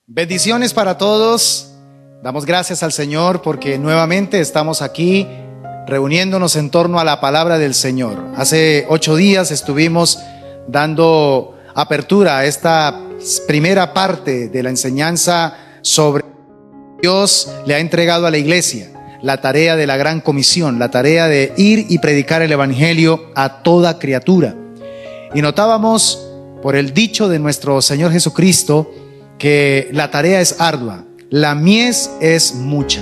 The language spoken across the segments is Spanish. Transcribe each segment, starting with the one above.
Bendiciones para todos. Damos gracias al Señor porque nuevamente estamos aquí reuniéndonos en torno a la palabra del Señor. Hace 8 días estuvimos dando apertura a esta primera parte de la enseñanza sobre Dios le ha entregado a la iglesia la tarea de la gran comisión, la tarea de ir y predicar el evangelio a toda criatura. Y notábamos por el dicho de nuestro Señor Jesucristo que la tarea es ardua, la mies es mucha.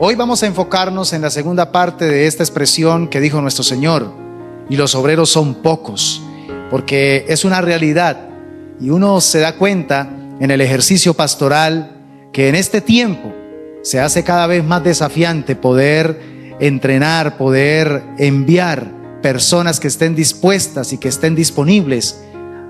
Hoy vamos a enfocarnos en la segunda parte de esta expresión que dijo nuestro Señor: y los obreros son pocos, porque es una realidad y uno se da cuenta en el ejercicio pastoral que en este tiempo se hace cada vez más desafiante poder entrenar, poder enviar personas que estén dispuestas y que estén disponibles,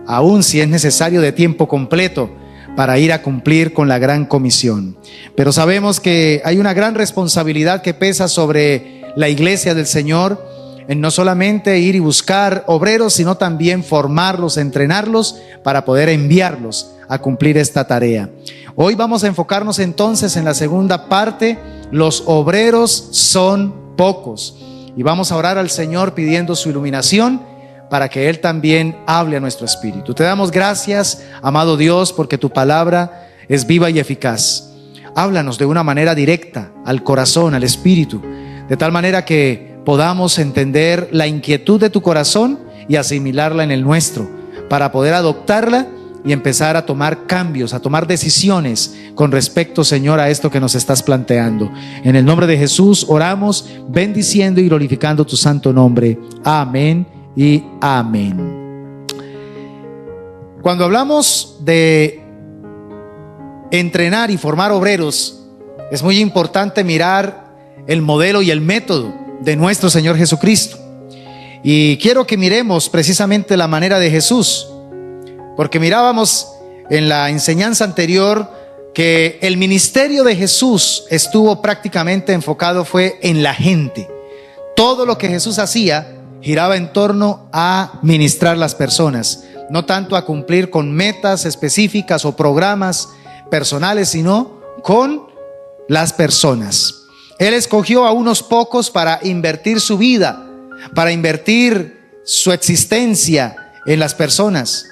aun si es necesario de tiempo completo, para ir a cumplir con la gran comisión. Pero sabemos que hay una gran responsabilidad que pesa sobre la iglesia del Señor, en no solamente ir y buscar obreros, sino también formarlos, entrenarlos para poder enviarlos a cumplir esta tarea. Hoy vamos a enfocarnos entonces en la segunda parte: los obreros son pocos, y vamos a orar al Señor pidiendo su iluminación para que Él también hable a nuestro espíritu. Te damos gracias, amado Dios, porque tu palabra es viva y eficaz. Háblanos de una manera directa al corazón, al espíritu, de tal manera que podamos entender la inquietud de tu corazón y asimilarla en el nuestro, para poder adoptarla y empezar a tomar cambios, a tomar decisiones con respecto, Señor, a esto que nos estás planteando. En el nombre de Jesús oramos, bendiciendo y glorificando tu santo nombre. Amén y amén. Cuando hablamos de entrenar y formar obreros, es muy importante mirar el modelo y el método de nuestro Señor Jesucristo. Y quiero que miremos precisamente la manera de Jesús, porque mirábamos en la enseñanza anterior que el ministerio de Jesús estuvo prácticamente enfocado fue en la gente. Todo lo que Jesús hacía giraba en torno a ministrar las personas, no tanto a cumplir con metas específicas o programas personales, sino con las personas. Él escogió a unos pocos para invertir su vida, para invertir su existencia en las personas.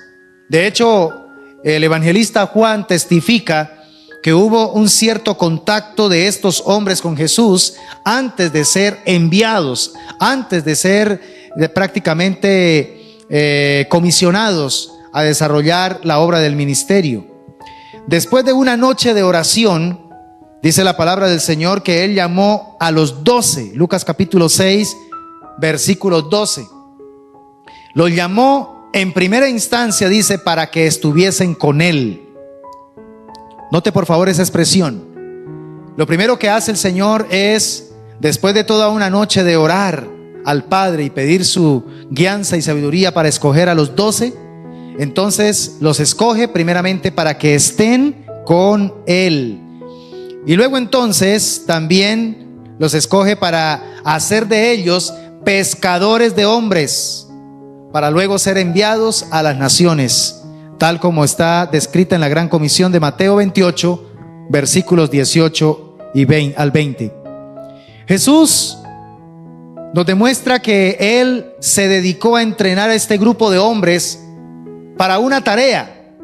De hecho, el evangelista Juan testifica que hubo un cierto contacto de estos hombres con Jesús antes de ser enviados, antes de ser prácticamente comisionados a desarrollar la obra del ministerio. Después de una noche de oración, dice la palabra del Señor que Él llamó a los 12, Lucas capítulo 6, versículo 12. Los llamó en primera instancia, dice, para que estuviesen con Él. Note por favor esa expresión. Lo primero que hace el Señor es, después de toda una noche de orar al Padre y pedir su guianza y sabiduría para escoger a los 12, entonces los escoge primeramente para que estén con Él. Y luego entonces también los escoge para hacer de ellos pescadores de hombres, para luego ser enviados a las naciones, tal como está descrita en la gran comisión de Mateo 28, versículos 18 al 20. Jesús nos demuestra que Él se dedicó a entrenar a este grupo de hombres para una tarea,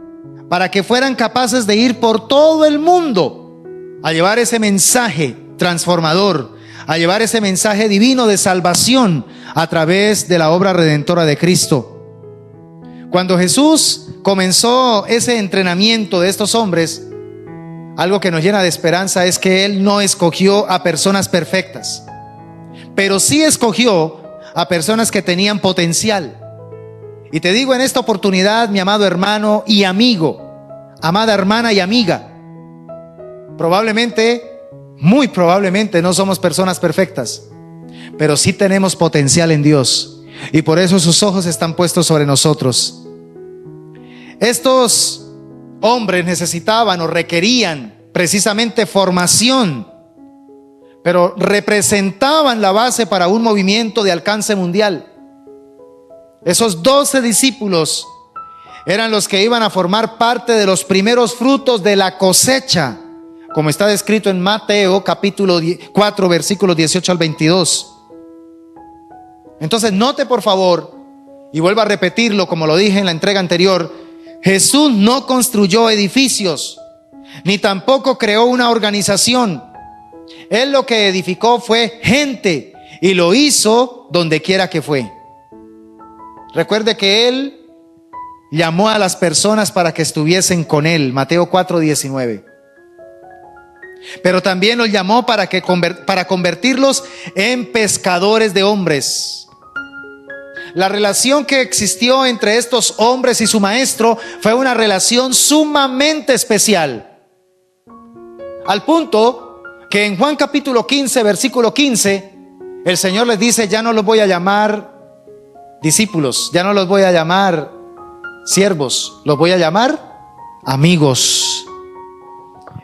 para que fueran capaces de ir por todo el mundo a llevar ese mensaje transformador, a llevar ese mensaje divino de salvación a través de la obra redentora de Cristo. Cuando Jesús comenzó ese entrenamiento de estos hombres, algo que nos llena de esperanza es que Él no escogió a personas perfectas, pero sí escogió a personas que tenían potencial. Y te digo en esta oportunidad, mi amado hermano y amigo, amada hermana y amiga, muy probablemente no somos personas perfectas, pero sí tenemos potencial en Dios, y por eso sus ojos están puestos sobre nosotros. Estos hombres necesitaban o requerían precisamente formación, pero representaban la base para un movimiento de alcance mundial. Esos 12 discípulos eran los que iban a formar parte de los primeros frutos de la cosecha, como está descrito en Mateo capítulo 4, versículos 18 al 22. Entonces note por favor, y vuelvo a repetirlo como lo dije en la entrega anterior, Jesús no construyó edificios, ni tampoco creó una organización. Él lo que edificó fue gente, y lo hizo donde quiera que fue. Recuerde que Él llamó a las personas para que estuviesen con Él, Mateo 4:19. Pero también los llamó para convertirlos en pescadores de hombres. La relación que existió entre estos hombres y su maestro fue una relación sumamente especial, al punto que en Juan capítulo 15, versículo 15, el Señor les dice: ya no los voy a llamar discípulos, ya no los voy a llamar siervos, los voy a llamar amigos.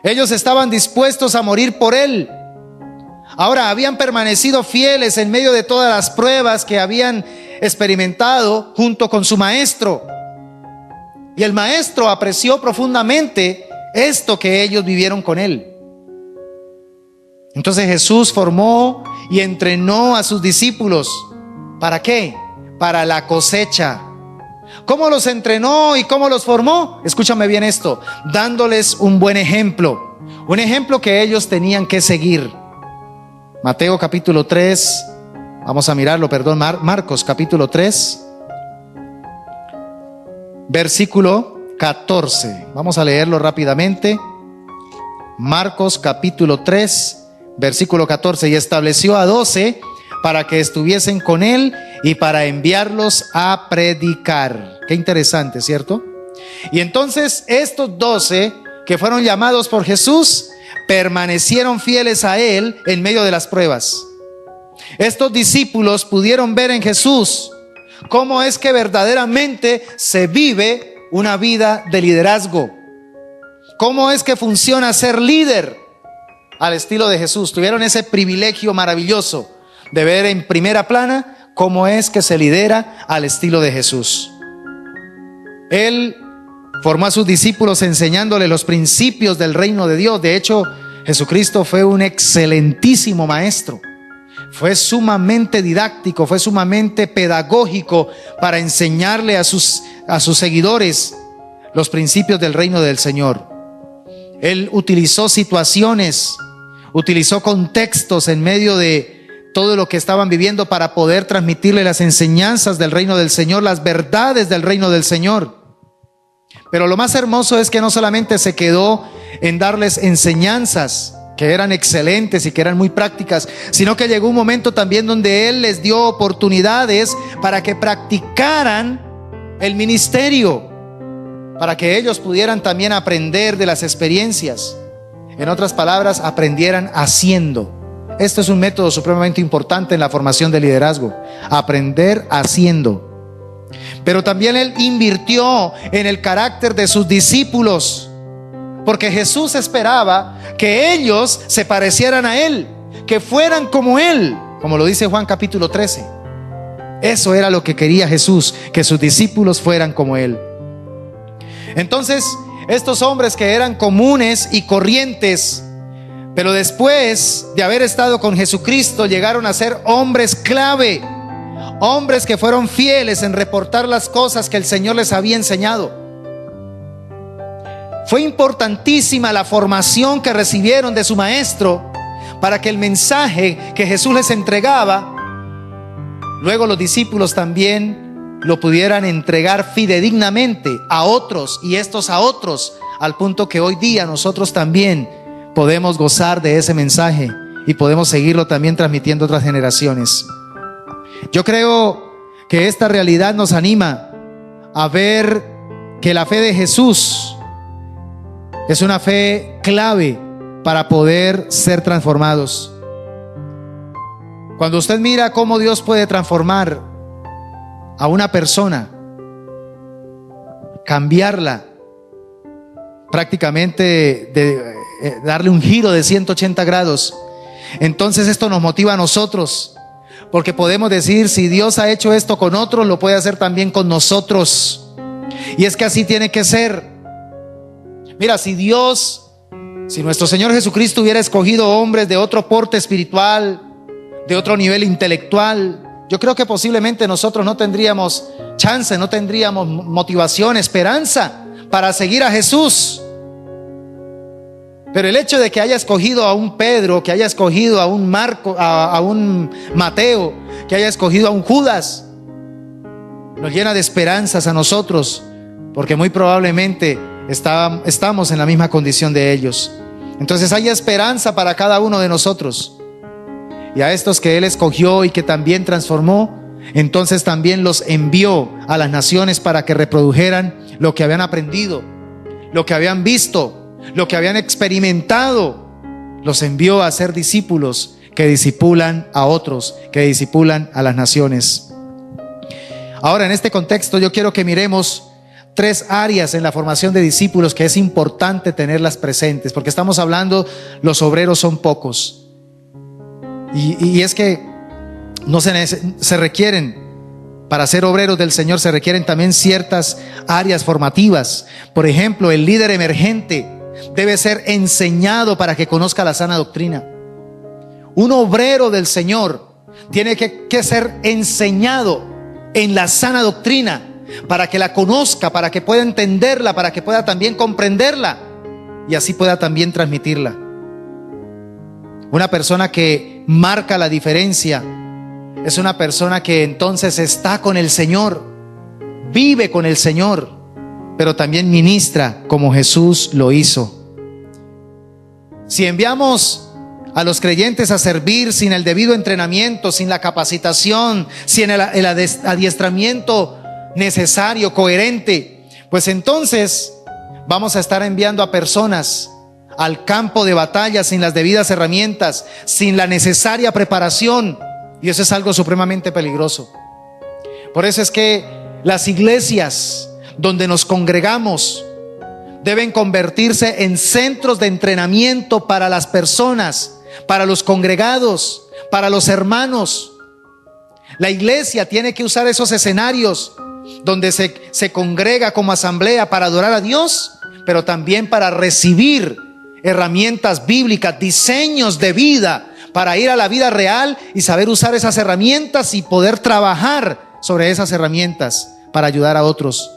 Ellos estaban dispuestos a morir por Él. Ahora, habían permanecido fieles en medio de todas las pruebas que habían experimentado junto con su maestro. Y el maestro apreció profundamente esto que ellos vivieron con Él. Entonces Jesús formó y entrenó a sus discípulos. ¿Para qué? Para la cosecha. ¿Cómo los entrenó y cómo los formó? Escúchame bien esto: dándoles un buen ejemplo, un ejemplo que ellos tenían que seguir. Mateo capítulo 3, vamos a mirarlo, perdón, Marcos capítulo 3, versículo 14. Vamos a leerlo rápidamente. Marcos capítulo 3, versículo 14. Y estableció a 12 para que estuviesen con Él y para enviarlos a predicar. Qué interesante, ¿cierto? Y entonces estos 12 que fueron llamados por Jesús permanecieron fieles a Él en medio de las pruebas. Estos discípulos pudieron ver en Jesús cómo es que verdaderamente se vive una vida de liderazgo, cómo es que funciona ser líder al estilo de Jesús. Tuvieron ese privilegio maravilloso de ver en primera plana cómo es que se lidera al estilo de Jesús. Él formó a sus discípulos enseñándoles los principios del reino de Dios. De hecho, Jesucristo fue un excelentísimo maestro. Fue sumamente didáctico, fue sumamente pedagógico para enseñarle a sus seguidores los principios del reino del Señor. Él utilizó situaciones, utilizó contextos en medio de todo lo que estaban viviendo para poder transmitirle las enseñanzas del reino del Señor, las verdades del reino del Señor. Pero lo más hermoso es que no solamente se quedó en darles enseñanzas que eran excelentes y que eran muy prácticas, sino que llegó un momento también donde Él les dio oportunidades para que practicaran el ministerio, para que ellos pudieran también aprender de las experiencias. En otras palabras, aprendieran haciendo. Esto es un método supremamente importante en la formación de liderazgo: aprender haciendo. Pero también Él invirtió en el carácter de sus discípulos, porque Jesús esperaba que ellos se parecieran a Él, que fueran como Él, como lo dice Juan capítulo 13. Eso era lo que quería Jesús, que sus discípulos fueran como Él. Entonces, estos hombres que eran comunes y corrientes, pero después de haber estado con Jesucristo, llegaron a ser hombres clave, hombres que fueron fieles en reportar las cosas que el Señor les había enseñado. Fue importantísima la formación que recibieron de su maestro para que el mensaje que Jesús les entregaba, luego los discípulos también lo pudieran entregar fidedignamente a otros, y estos a otros, al punto que hoy día nosotros también podemos gozar de ese mensaje y podemos seguirlo también transmitiendo a otras generaciones. Yo creo que esta realidad nos anima a ver que la fe de Jesús es una fe clave para poder ser transformados. Cuando usted mira cómo Dios puede transformar a una persona, cambiarla, prácticamente darle un giro de 180 grados, entonces esto nos motiva a nosotros, porque podemos decir: si Dios ha hecho esto con otros, lo puede hacer también con nosotros. Y es que así tiene que ser. Mira, si nuestro Señor Jesucristo hubiera escogido hombres de otro porte espiritual, de otro nivel intelectual, yo creo que posiblemente nosotros no tendríamos chance, no tendríamos motivación, esperanza para seguir a Jesús. Pero el hecho de que haya escogido a un Pedro, que haya escogido a un Marco, a un Mateo, que haya escogido a un Judas, nos llena de esperanzas a nosotros, porque muy probablemente estamos en la misma condición de ellos. Entonces hay esperanza para cada uno de nosotros. Y a estos que Él escogió y que también transformó, entonces también los envió a las naciones para que reprodujeran lo que habían aprendido, lo que habían visto, lo que habían experimentado. Los envió a ser discípulos que discipulan a otros, que discipulan a las naciones. Ahora, en este contexto yo quiero que miremos 3 áreas en la formación de discípulos que es importante tenerlas presentes, porque estamos hablando, los obreros son pocos. Y es que no se requieren, para ser obreros del Señor, se requieren también ciertas áreas formativas. Por ejemplo, el líder emergente debe ser enseñado para que conozca la sana doctrina. Un obrero del Señor tiene que ser enseñado en la sana doctrina para que la conozca, para que pueda entenderla, para que pueda también comprenderla y así pueda también transmitirla. Una persona que marca la diferencia es una persona que entonces está con el Señor, vive con el Señor, pero también ministra como Jesús lo hizo. Si enviamos a los creyentes a servir sin el debido entrenamiento, sin la capacitación, sin el adiestramiento necesario, coherente, pues entonces vamos a estar enviando a personas al campo de batalla sin las debidas herramientas, sin la necesaria preparación, y eso es algo supremamente peligroso. Por eso es que las iglesias donde nos congregamos deben convertirse en centros de entrenamiento para las personas, para los congregados, para los hermanos. La iglesia tiene que usar esos escenarios donde se congrega como asamblea para adorar a Dios, pero también para recibir herramientas bíblicas, diseños de vida, para ir a la vida real y saber usar esas herramientas y poder trabajar sobre esas herramientas para ayudar a otros.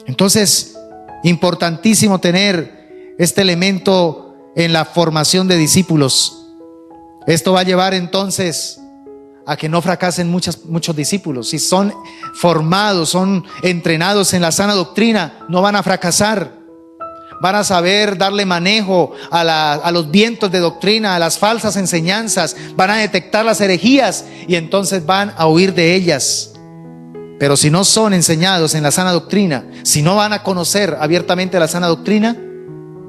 Entonces, importantísimo tener este elemento en la formación de discípulos. Esto va a llevar entonces a que no fracasen muchos discípulos. Si son formados, son entrenados en la sana doctrina, no van a fracasar. Van a saber darle manejo a los vientos de doctrina, a las falsas enseñanzas. Van a detectar las herejías y entonces van a huir de ellas. Pero si no son enseñados en la sana doctrina, si no van a conocer abiertamente la sana doctrina,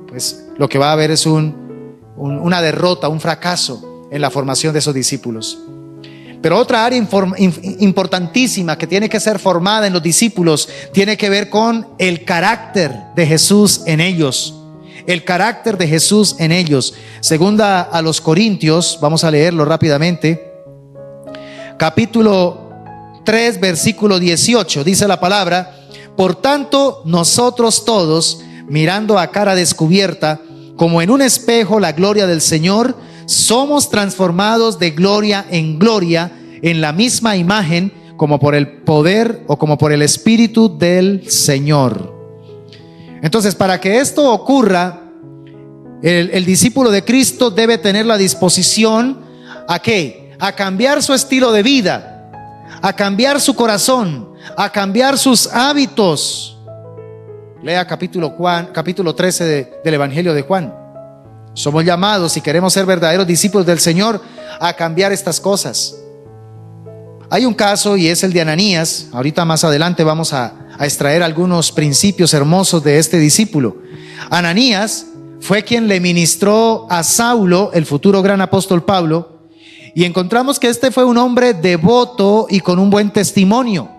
pues lo que va a haber es una derrota, un fracaso en la formación de esos discípulos. Pero otra área importantísima que tiene que ser formada en los discípulos tiene que ver con el carácter de Jesús en ellos. El carácter de Jesús en ellos. Segunda a los Corintios, vamos a leerlo rápidamente. Capítulo 3, versículo 18, dice la palabra: por tanto, nosotros todos, mirando a cara descubierta, como en un espejo la gloria del Señor, somos transformados de gloria en gloria en la misma imagen, como por el poder o como por el Espíritu del Señor. Entonces, para que esto ocurra, el discípulo de Cristo debe tener la disposición ¿a qué? A cambiar su estilo de vida, a cambiar su corazón, a cambiar sus hábitos. Lea capítulo 13 del Evangelio de Juan. Somos llamados, si queremos ser verdaderos discípulos del Señor, a cambiar estas cosas. Hay un caso y es el de Ananías. Ahorita más adelante vamos a extraer algunos principios hermosos de este discípulo. Ananías fue quien le ministró a Saulo, el futuro gran apóstol Pablo, y encontramos que este fue un hombre devoto y con un buen testimonio.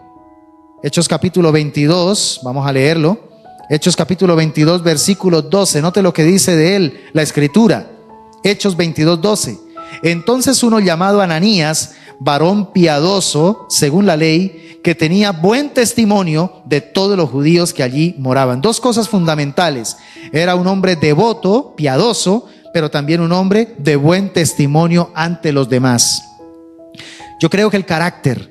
Hechos capítulo 22, vamos a leerlo. Hechos capítulo 22, versículo 12. Note lo que dice de él la escritura. Hechos 22, 12. Entonces uno llamado Ananías, varón piadoso según la ley, que tenía buen testimonio de todos los judíos que allí moraban. Dos cosas fundamentales: era un hombre devoto, piadoso, pero también un hombre de buen testimonio ante los demás. Yo creo que el carácter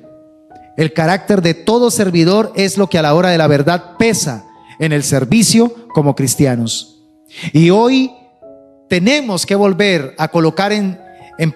de todo servidor es lo que a la hora de la verdad pesa en el servicio como cristianos. Y hoy tenemos que volver a colocar en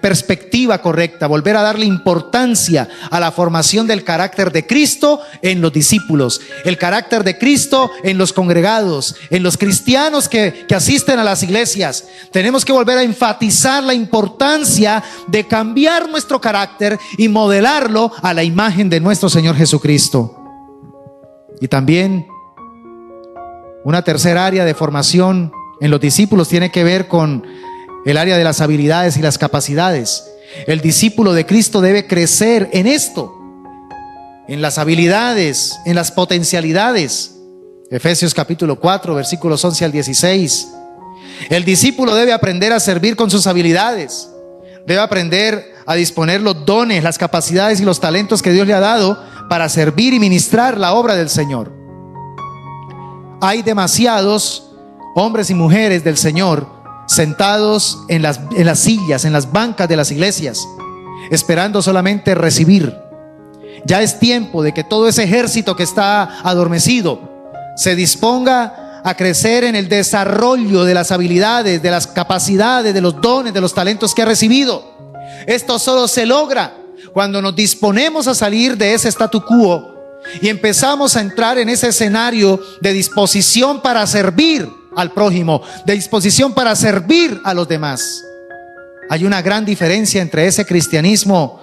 perspectiva correcta, volver a darle importancia a la formación del carácter de Cristo en los discípulos, el carácter de Cristo en los congregados, en los cristianos que asisten a las iglesias. Tenemos que volver a enfatizar la importancia de cambiar nuestro carácter y modelarlo a la imagen de nuestro Señor Jesucristo. Y también una tercera área de formación en los discípulos tiene que ver con el área de las habilidades y las capacidades. El discípulo de Cristo debe crecer en esto, en las habilidades, en las potencialidades. Efesios capítulo 4, versículos 11 al 16. El discípulo debe aprender a servir con sus habilidades. Debe aprender a disponer los dones, las capacidades y los talentos que Dios le ha dado para servir y ministrar la obra del Señor. Hay demasiados hombres y mujeres del Señor sentados en las sillas, en las bancas de las iglesias, esperando solamente recibir. Ya es tiempo de que todo ese ejército que está adormecido se disponga a crecer en el desarrollo de las habilidades, de las capacidades, de los dones, de los talentos que ha recibido. Esto solo se logra cuando nos disponemos a salir de ese statu quo y empezamos a entrar en ese escenario de disposición para servir al prójimo, de disposición para servir a los demás. Hay una gran diferencia entre ese cristianismo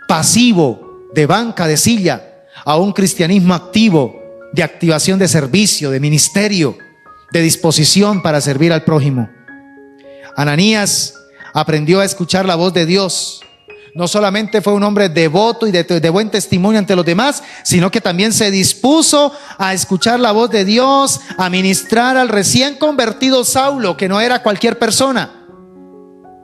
pasivo, de banca, de silla, a un cristianismo activo, de activación de servicio, de ministerio, de disposición para servir al prójimo. Ananías aprendió a escuchar la voz de Dios. No solamente fue un hombre devoto y de buen testimonio ante los demás, sino que también se dispuso a escuchar la voz de Dios, a ministrar al recién convertido Saulo, que no era cualquier persona.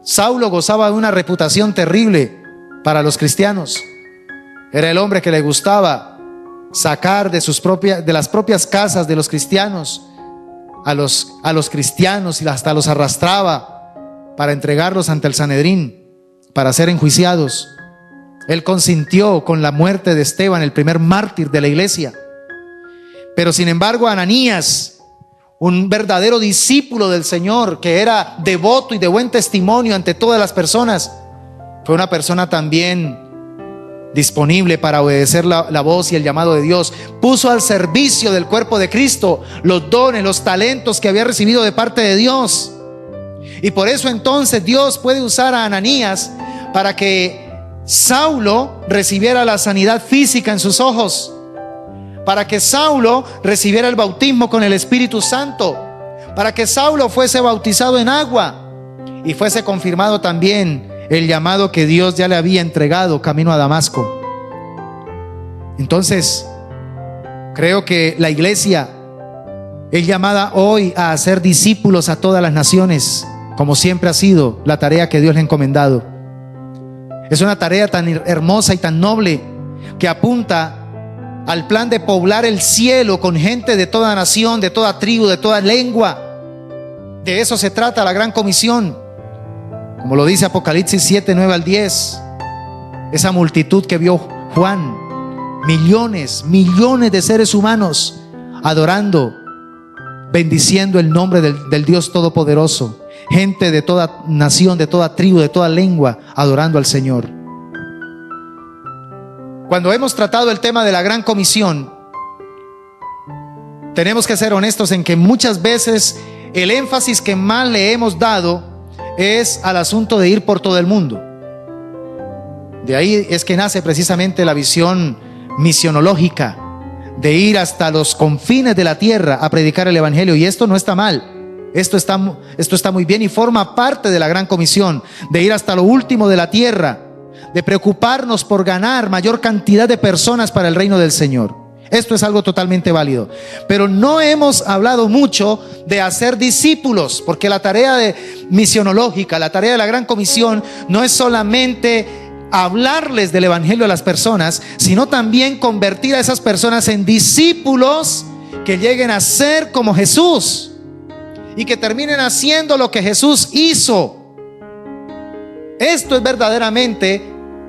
Saulo gozaba de una reputación terrible para los cristianos. Era el hombre que le gustaba sacar de las propias casas de los cristianos a los cristianos, y hasta los arrastraba para entregarlos ante el Sanedrín, para ser enjuiciados. Él consintió con la muerte de Esteban, el primer mártir de la iglesia. Pero sin embargo, Ananías, un verdadero discípulo del Señor, que era devoto y de buen testimonio ante todas las personas, fue una persona también disponible para obedecer la voz y el llamado de Dios. Puso al servicio del cuerpo de Cristo los dones, los talentos que había recibido de parte de Dios. Y por eso entonces Dios puede usar a Ananías para que Saulo recibiera la sanidad física en sus ojos, para que Saulo recibiera el bautismo con el Espíritu Santo, para que Saulo fuese bautizado en agua y fuese confirmado también el llamado que Dios ya le había entregado camino a Damasco. Entonces, creo que la iglesia es llamada hoy a hacer discípulos a todas las naciones, como siempre ha sido la tarea que Dios le ha encomendado. Es una tarea tan hermosa y tan noble que apunta al plan de poblar el cielo con gente de toda nación, de toda tribu, de toda lengua. De eso se trata la gran comisión, como lo dice Apocalipsis 7, 9 al 10. Esa multitud que vio Juan, millones de seres humanos adorando, bendiciendo el nombre del Dios Todopoderoso. Gente de toda nación, de toda tribu, de toda lengua, adorando al Señor. Cuando hemos tratado el tema de la gran comisión, tenemos que ser honestos en que muchas veces el énfasis que más le hemos dado es al asunto de ir por todo el mundo. De ahí es que nace precisamente la visión misionológica, de ir hasta los confines de la tierra a predicar el evangelio. Y esto no está mal. Esto está muy bien y forma parte de la gran comisión, de ir hasta lo último de la tierra, de preocuparnos por ganar mayor cantidad de personas para el reino del Señor. Esto es algo totalmente válido. Pero no hemos hablado mucho de hacer discípulos, porque la tarea misionológica, la tarea de la gran comisión, no es solamente hablarles del evangelio a las personas, sino también convertir a esas personas en discípulos que lleguen a ser como Jesús y que terminen haciendo lo que Jesús hizo. Esto es verdaderamente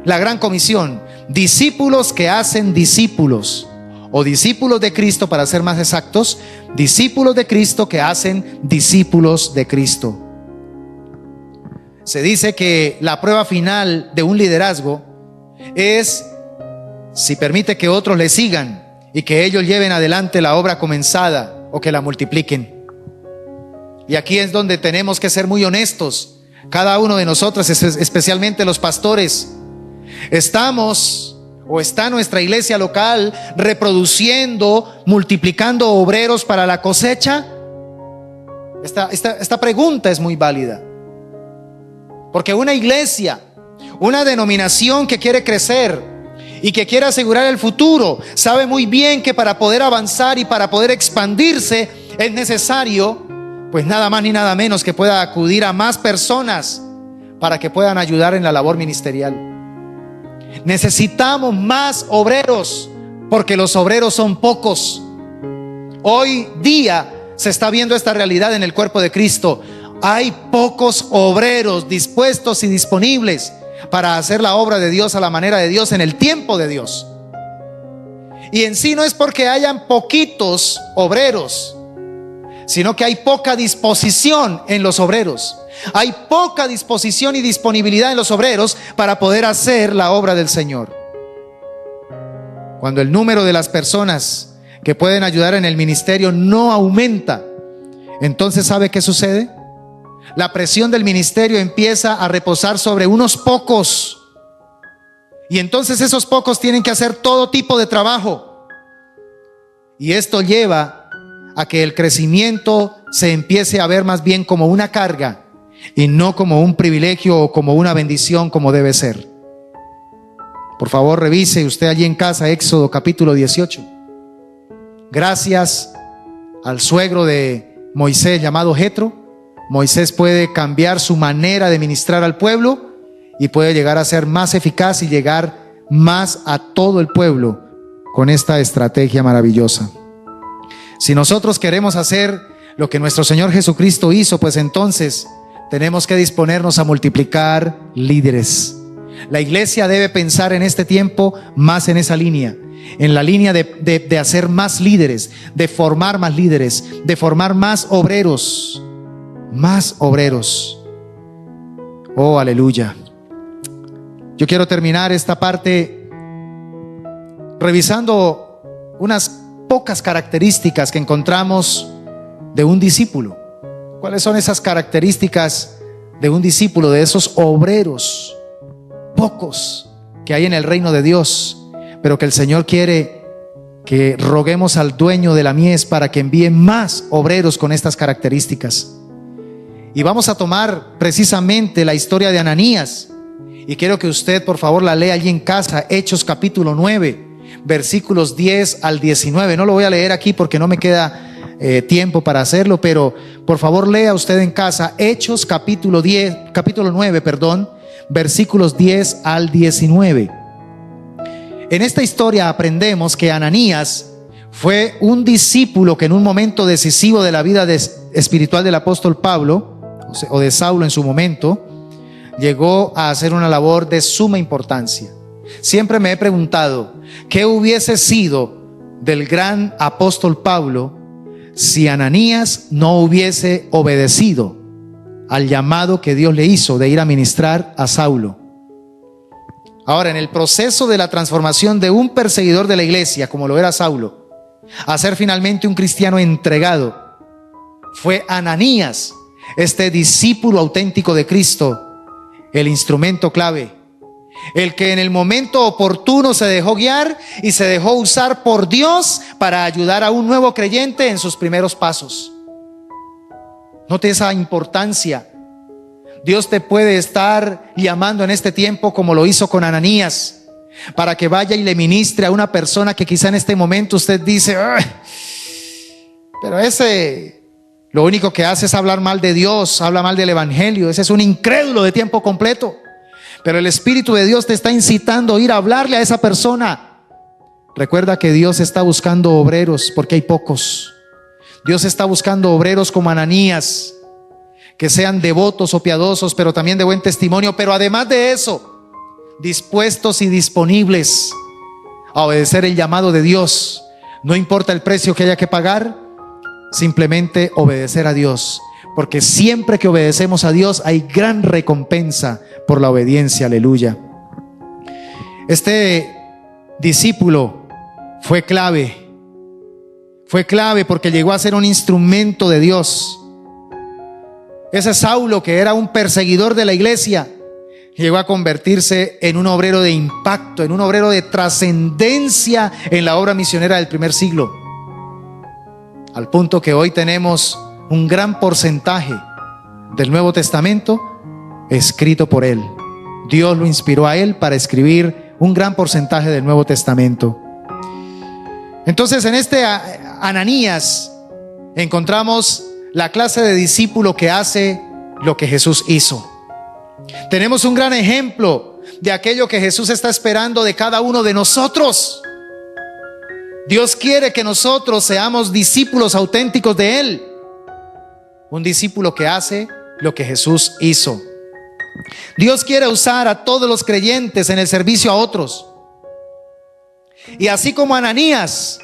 la gran comisión: discípulos que hacen discípulos, o discípulos de Cristo, para ser más exactos, discípulos de Cristo que hacen discípulos de Cristo. Se dice que la prueba final de un liderazgo es si permite que otros le sigan y que ellos lleven adelante la obra comenzada o que la multipliquen. Y aquí es donde tenemos que ser muy honestos, cada uno de nosotros, especialmente los pastores. ¿Estamos o está nuestra iglesia local reproduciendo, multiplicando obreros para la cosecha? Esta pregunta es muy válida. Porque una iglesia, una denominación que quiere crecer y que quiere asegurar el futuro, sabe muy bien que para poder avanzar y para poder expandirse es necesario, pues nada más ni nada menos, que pueda acudir a más personas para que puedan ayudar en la labor ministerial. Necesitamos más obreros, porque los obreros son pocos. Hoy día se está viendo esta realidad en el cuerpo de Cristo. Hay pocos obreros dispuestos y disponibles para hacer la obra de Dios a la manera de Dios en el tiempo de Dios. Y en sí no es porque hayan poquitos obreros, sino que hay poca disposición en los obreros. Hay poca disposición y disponibilidad en los obreros para poder hacer la obra del Señor. Cuando el número de las personas que pueden ayudar en el ministerio no aumenta, entonces ¿sabe qué sucede? La presión del ministerio empieza a reposar sobre unos pocos, y entonces esos pocos tienen que hacer todo tipo de trabajo, y esto lleva a que el crecimiento se empiece a ver más bien como una carga y no como un privilegio o como una bendición, como debe ser. Por favor, revise usted allí en casa Éxodo capítulo 18. Gracias al suegro de Moisés llamado Jetro, Moisés puede cambiar su manera de ministrar al pueblo y puede llegar a ser más eficaz y llegar más a todo el pueblo con esta estrategia maravillosa. Si nosotros queremos hacer lo que nuestro Señor Jesucristo hizo, pues entonces tenemos que disponernos a multiplicar líderes. La iglesia debe pensar en este tiempo más en esa línea, en la línea de hacer más líderes, de formar más líderes, de formar más obreros. Más obreros. Oh, aleluya. Yo quiero terminar esta parte revisando unas pocas características que encontramos de un discípulo. ¿Cuáles son esas características de un discípulo, de esos obreros pocos que hay en el reino de Dios, pero que el Señor quiere que roguemos al dueño de la mies para que envíe más obreros con estas características? Y vamos a tomar precisamente la historia de Ananías, y quiero que usted por favor la lea allí en casa. Hechos capítulo 9, versículos 10 al 19. No lo voy a leer aquí porque no me queda tiempo para hacerlo, pero por favor lea usted en casa Hechos capítulo 9, versículos 10 al 19. En esta historia aprendemos que Ananías fue un discípulo que en un momento decisivo de la vida espiritual del apóstol Pablo, o de Saulo en su momento, llegó a hacer una labor de suma importancia. Siempre me he preguntado qué hubiese sido del gran apóstol Pablo si Ananías no hubiese obedecido al llamado que Dios le hizo de ir a ministrar a Saulo. Ahora, en el proceso de la transformación de un perseguidor de la iglesia, como lo era Saulo, a ser finalmente un cristiano entregado, fue Ananías, este discípulo auténtico de Cristo, el instrumento clave, el que en el momento oportuno se dejó guiar y se dejó usar por Dios para ayudar a un nuevo creyente en sus primeros pasos. Note esa importancia. Dios te puede estar llamando en este tiempo, como lo hizo con Ananías, para que vaya y le ministre a una persona que quizá en este momento usted dice: pero ese lo único que hace es hablar mal de Dios, habla mal del evangelio, ese es un incrédulo de tiempo completo. pero el Espíritu de Dios te está incitando a ir a hablarle a esa persona. Recuerda que Dios está buscando obreros porque hay pocos. Dios está buscando obreros como Ananías, que sean devotos o piadosos, pero también de buen testimonio, pero además de eso, dispuestos y disponibles a obedecer el llamado de Dios. No importa el precio que haya que pagar, simplemente obedecer a Dios, porque siempre que obedecemos a Dios hay gran recompensa por la obediencia. Aleluya. Este discípulo fue clave porque llegó a ser un instrumento de Dios. Ese Saulo, que era un perseguidor de la iglesia, llegó a convertirse en un obrero de impacto, en un obrero de trascendencia en la obra misionera del primer siglo, al punto que hoy tenemos un gran porcentaje del Nuevo Testamento escrito por él. Dios lo inspiró a él para escribir un gran porcentaje del Nuevo Testamento. Entonces, en este Ananías encontramos la clase de discípulo que hace lo que Jesús hizo. Tenemos un gran ejemplo de aquello que Jesús está esperando de cada uno de nosotros. Dios quiere que nosotros seamos discípulos auténticos de Él. Un discípulo que hace lo que Jesús hizo. Dios quiere usar a todos los creyentes en el servicio a otros. Y así como Ananías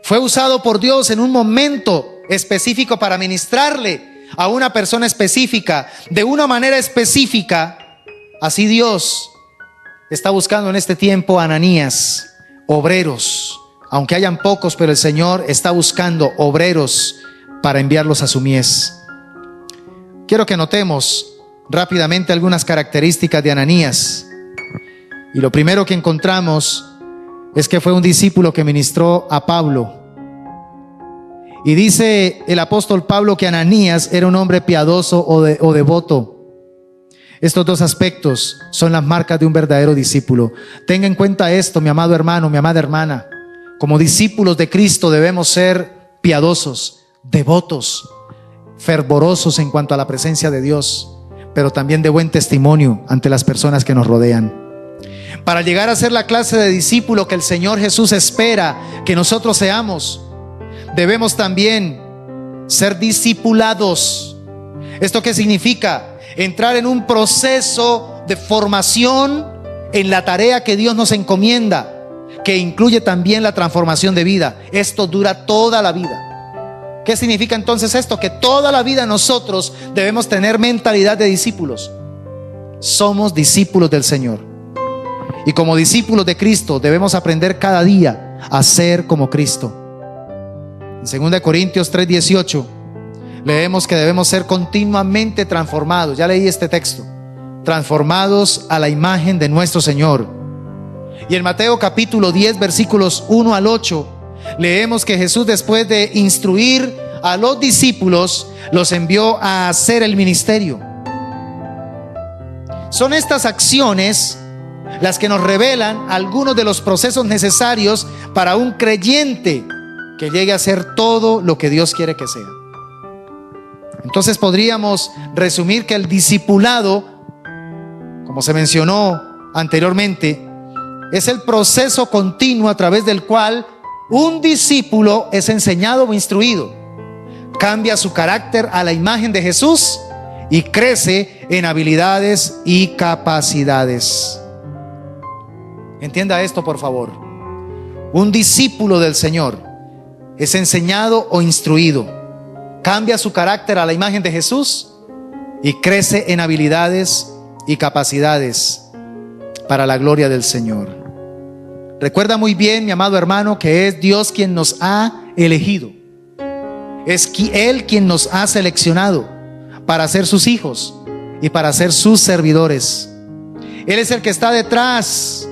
fue usado por Dios en un momento específico para ministrarle a una persona específica, de una manera específica, así Dios está buscando en este tiempo a Ananías, obreros, aunque hayan pocos, pero el Señor está buscando obreros para enviarlos a su mies. Quiero que notemos rápidamente algunas características de Ananías. Y lo primero que encontramos es que fue un discípulo que ministró a Pablo. Y dice el apóstol Pablo que Ananías era un hombre piadoso o devoto. Estos dos aspectos son las marcas de un verdadero discípulo. Tenga en cuenta esto, mi amado hermano, mi amada hermana. Como discípulos de Cristo debemos ser piadosos, devotos, fervorosos en cuanto a la presencia de Dios, pero también de buen testimonio ante las personas que nos rodean. Para llegar a ser la clase de discípulo que el Señor Jesús espera que nosotros seamos, debemos también ser discipulados. ¿Esto qué significa? Entrar en un proceso de formación en la tarea que Dios nos encomienda, que incluye también la transformación de vida. Esto dura toda la vida. ¿Qué significa entonces esto? Que toda la vida nosotros debemos tener mentalidad de discípulos. Somos discípulos del Señor. Y como discípulos de Cristo debemos aprender cada día a ser como Cristo. En 2 Corintios 3:18 leemos que debemos ser continuamente transformados. Ya leí este texto. Transformados a la imagen de nuestro Señor. Y en Mateo capítulo 10 versículos 1 al 8 leemos que Jesús, después de instruir a los discípulos, los envió a hacer el ministerio. Son estas acciones las que nos revelan algunos de los procesos necesarios para un creyente que llegue a ser todo lo que Dios quiere que sea. Entonces podríamos resumir que el discipulado, como se mencionó anteriormente, es el proceso continuo a través del cual un discípulo es enseñado o instruido, cambia su carácter a la imagen de Jesús y crece en habilidades y capacidades. Entienda esto, por favor. Un discípulo del Señor es enseñado o instruido, cambia su carácter a la imagen de Jesús y crece en habilidades y capacidades para la gloria del Señor. Recuerda muy bien, mi amado hermano, que es Dios quien nos ha elegido. Es Él quien nos ha seleccionado para ser sus hijos y para ser sus servidores. Él es el que está detrás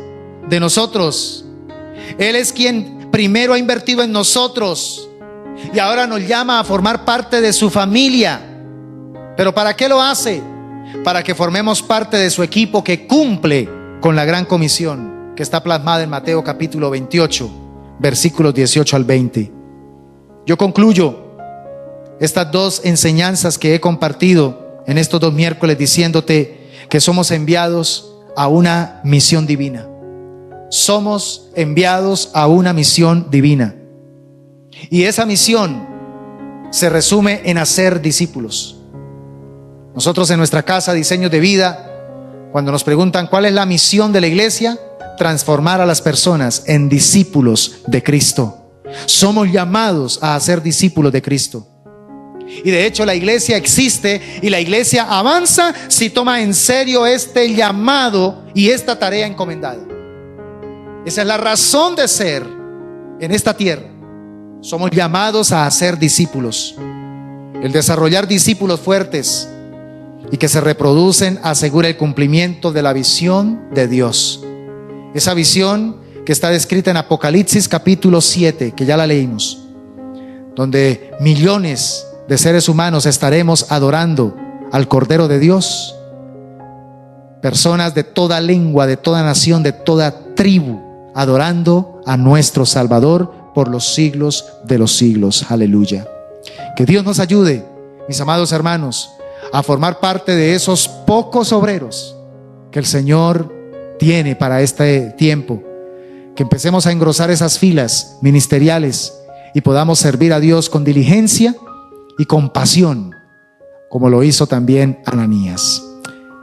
de nosotros. Él es quien primero ha invertido en nosotros y ahora nos llama a formar parte de su familia. ¿Pero para qué lo hace? Para que formemos parte de su equipo que cumple con la gran comisión que está plasmada en Mateo capítulo 28 versículos 18 al 20. Yo concluyo estas dos enseñanzas que he compartido en estos 2 miércoles diciéndote que somos enviados a una misión divina. Somos enviados a una misión divina. Y esa misión se resume en hacer discípulos. Nosotros en nuestra casa, Diseños de Vida, cuando nos preguntan cuál es la misión de la iglesia, transformar a las personas en discípulos de Cristo. Somos llamados a ser discípulos de Cristo. Y de hecho la iglesia existe y la iglesia avanza si toma en serio este llamado y esta tarea encomendada. Esa es la razón de ser en esta tierra. Somos llamados a hacer discípulos. El desarrollar discípulos fuertes y que se reproducen asegura el cumplimiento de la visión de Dios. Esa visión que está descrita en Apocalipsis capítulo 7, que ya la leímos, donde millones de seres humanos estaremos adorando al Cordero de Dios. Personas de toda lengua, de toda nación, de toda tribu, adorando a nuestro Salvador por los siglos de los siglos. Aleluya. Que Dios nos ayude, mis amados hermanos, a formar parte de esos pocos obreros que el Señor tiene para este tiempo. Que empecemos a engrosar esas filas ministeriales y podamos servir a Dios con diligencia y con pasión, como lo hizo también Ananías.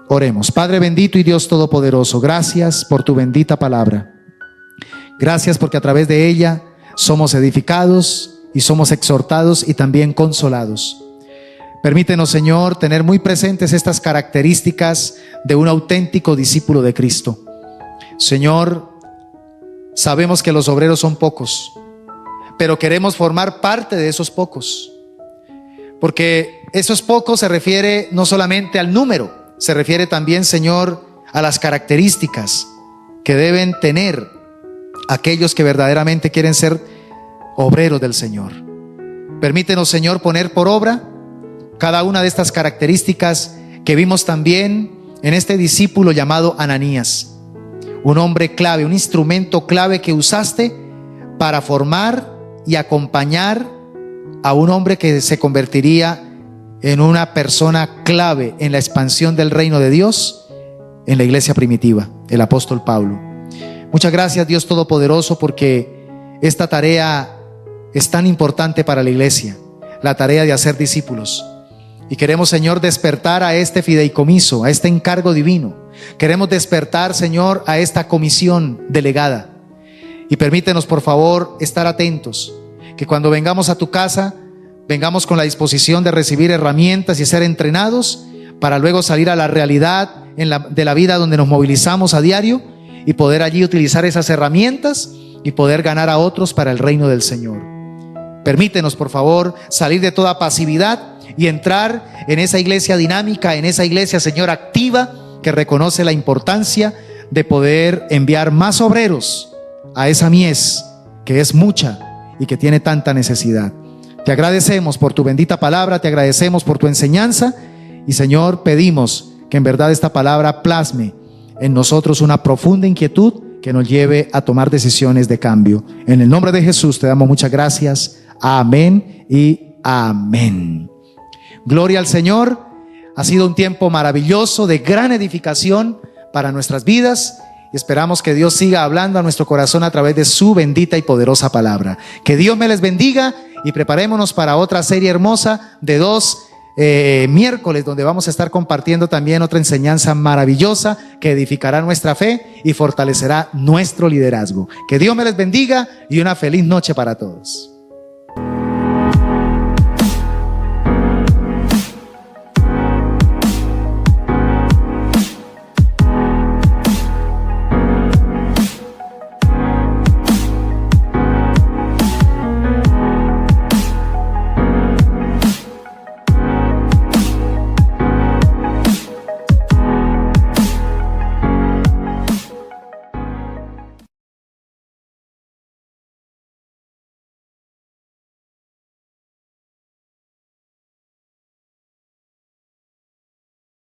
Oremos. Padre bendito y Dios todopoderoso, gracias por tu bendita palabra. Gracias porque a través de ella somos edificados y somos exhortados y también consolados. Permítenos, Señor, tener muy presentes estas características de un auténtico discípulo de Cristo. Señor, sabemos que los obreros son pocos, pero queremos formar parte de esos pocos, porque esos pocos se refiere no solamente al número, se refiere también, Señor, a las características que deben tener aquellos que verdaderamente quieren ser obreros del Señor. Permítenos, Señor, poner por obra cada una de estas características que vimos también en este discípulo llamado Ananías. Un hombre clave, un instrumento clave que usaste para formar y acompañar a un hombre que se convertiría en una persona clave en la expansión del reino de Dios en la iglesia primitiva, el apóstol Pablo. Muchas gracias, Dios Todopoderoso, porque esta tarea es tan importante para la iglesia, la tarea de hacer discípulos. Y queremos, Señor, despertar a este fideicomiso, a este encargo divino. Queremos despertar, Señor, a esta comisión delegada. Y permítenos, por favor, estar atentos, que cuando vengamos a tu casa, vengamos con la disposición de recibir herramientas y ser entrenados para luego salir a la realidad de la vida donde nos movilizamos a diario y poder allí utilizar esas herramientas y poder ganar a otros para el reino del Señor. Permítenos, por favor, salir de toda pasividad y entrar en esa iglesia dinámica, en esa iglesia, Señor, activa, que reconoce la importancia de poder enviar más obreros a esa mies que es mucha y que tiene tanta necesidad. Te agradecemos por tu bendita palabra, te agradecemos por tu enseñanza y, Señor, pedimos que en verdad esta palabra plasme en nosotros una profunda inquietud que nos lleve a tomar decisiones de cambio. En el nombre de Jesús te damos muchas gracias. Amén y amén. Gloria al Señor. Ha sido un tiempo maravilloso de gran edificación para nuestras vidas y esperamos que Dios siga hablando a nuestro corazón a través de su bendita y poderosa palabra. Que Dios me les bendiga y preparémonos para otra serie hermosa de 2 miércoles, donde vamos a estar compartiendo también otra enseñanza maravillosa que edificará nuestra fe y fortalecerá nuestro liderazgo. Que Dios me les bendiga y una feliz noche para todos.